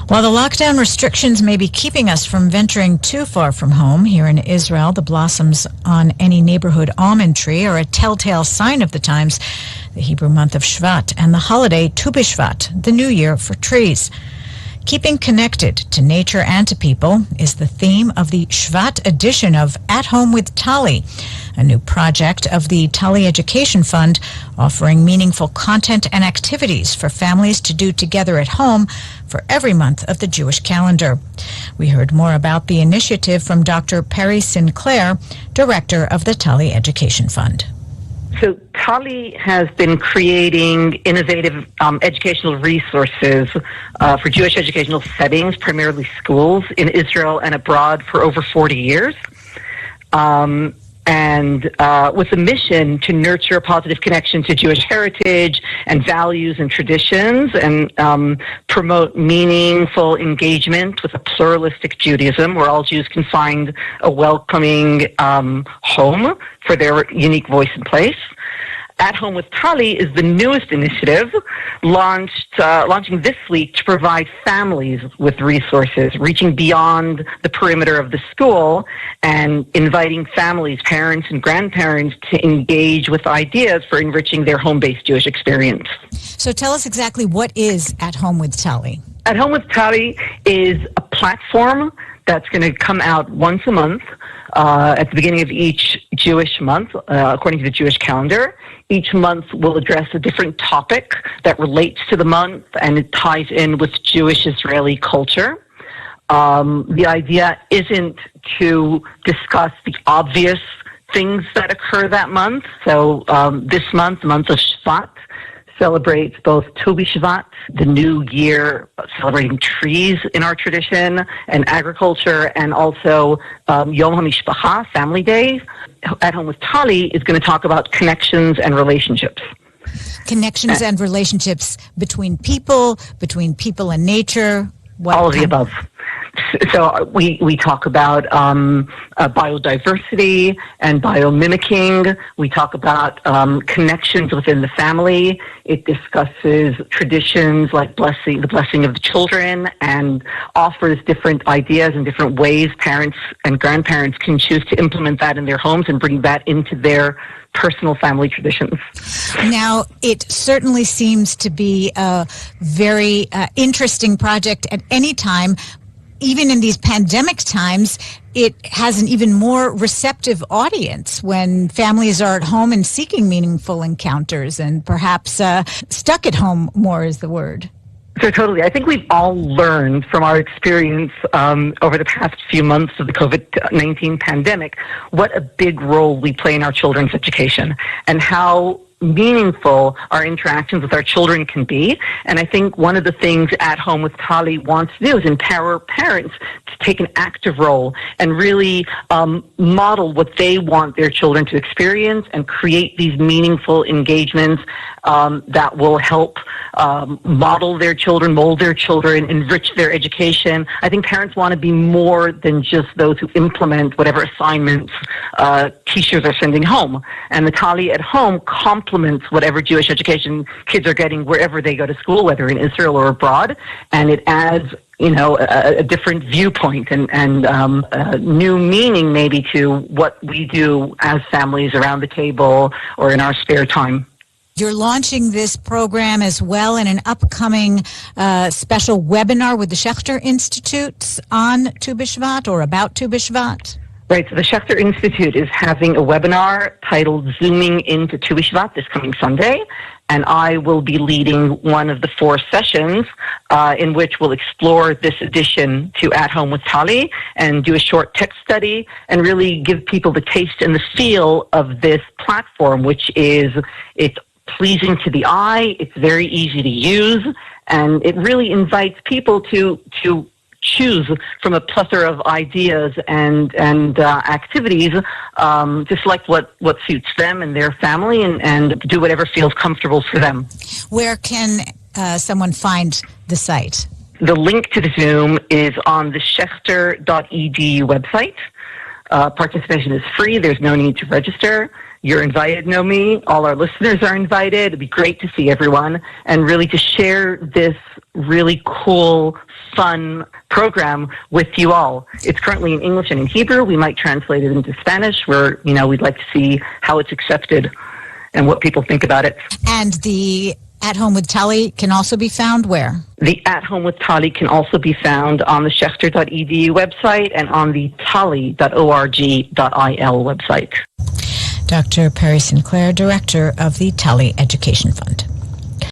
While the lockdown restrictions may be keeping us from venturing too far from home, here in Israel, the blossoms on any neighborhood almond tree are a telltale sign of the times, the Hebrew month of Shvat, and the holiday Tu Bishvat, the new year for trees. Keeping connected to nature and to people is the theme of the Shvat edition of At Home with TALI, a new project of the TALI Education Fund, offering meaningful content and activities for families to do together at home for every month of the Jewish calendar. We heard more about the initiative from Dr. Peri Sinclair, Director of the TALI Education Fund. So TALI has been creating innovative educational resources for Jewish educational settings, primarily schools, in Israel and abroad for over 40 years. And with a mission to nurture a positive connection to Jewish heritage and values and traditions, and promote meaningful engagement with a pluralistic Judaism where all Jews can find a welcoming home for their unique voice and place. At Home with TALI is the newest initiative launching this week to provide families with resources, reaching beyond the perimeter of the school and inviting families, parents, and grandparents to engage with ideas for enriching their home-based Jewish experience. So tell us exactly what is At Home with TALI. At Home with TALI is a platform that's going to come out once a month at the beginning of each Jewish month, according to the Jewish calendar. Each month will address a different topic that relates to the month, and it ties in with Jewish-Israeli culture. The idea isn't to discuss the obvious things that occur that month. So this month, the month of Shvat, celebrates both Tu Bishvat, the new year, celebrating trees in our tradition and agriculture, and also Yom HaMishpacha, Family Day. At Home with TALI is going to talk about connections and relationships. Connections and relationships between people and nature. All of the above. So we talk about biodiversity and biomimicking. We talk about connections within the family. It discusses traditions like the blessing of the children, and offers different ideas and different ways parents and grandparents can choose to implement that in their homes and bring that into their personal family traditions. Now, it certainly seems to be a very interesting project at any time. Even in these pandemic times, it has an even more receptive audience when families are at home and seeking meaningful encounters, and perhaps stuck at home more is the word. So totally. I think we've all learned from our experience over the past few months of the COVID-19 pandemic what a big role we play in our children's education and how meaningful our interactions with our children can be. And I think one of the things At Home with TALI wants to do is empower parents to take an active role and really model what they want their children to experience and create these meaningful engagements that will help model their children, mold their children, enrich their education. I think parents want to be more than just those who implement whatever assignments teachers are sending home. And the TALI at Home complements whatever Jewish education kids are getting wherever they go to school, whether in Israel or abroad, and it adds a different viewpoint and a new meaning maybe to what we do as families around the table or in our spare time. You're launching this program as well in an upcoming special webinar with the Schechter Institute on Tu Bishvat or about Tu Bishvat. Right, so the Schechter Institute is having a webinar titled Zooming into Tu Bishvat this coming Sunday, and I will be leading one of the 4 sessions in which we'll explore this addition to At Home with TALI and do a short text study and really give people the taste and the feel of this platform, which is, it's pleasing to the eye, it's very easy to use, and it really invites people to choose from a plethora of ideas and activities to select what suits them and their family and do whatever feels comfortable for them. Where can someone find the site? The link to the Zoom is on the schechter.edu website. Participation is free. There's no need to register. You're invited, Nomi. All our listeners are invited. It'd be great to see everyone and really to share this really cool, fun program with you all. It's currently in English and in Hebrew. We might translate it into Spanish where, we'd like to see how it's accepted and what people think about it. And the At Home with Tali can also be found where? The At Home with Tali can also be found on the schechter.edu website and on the tali.org.il website. Dr. Peri Sinclair, Director of the TALI Education Fund.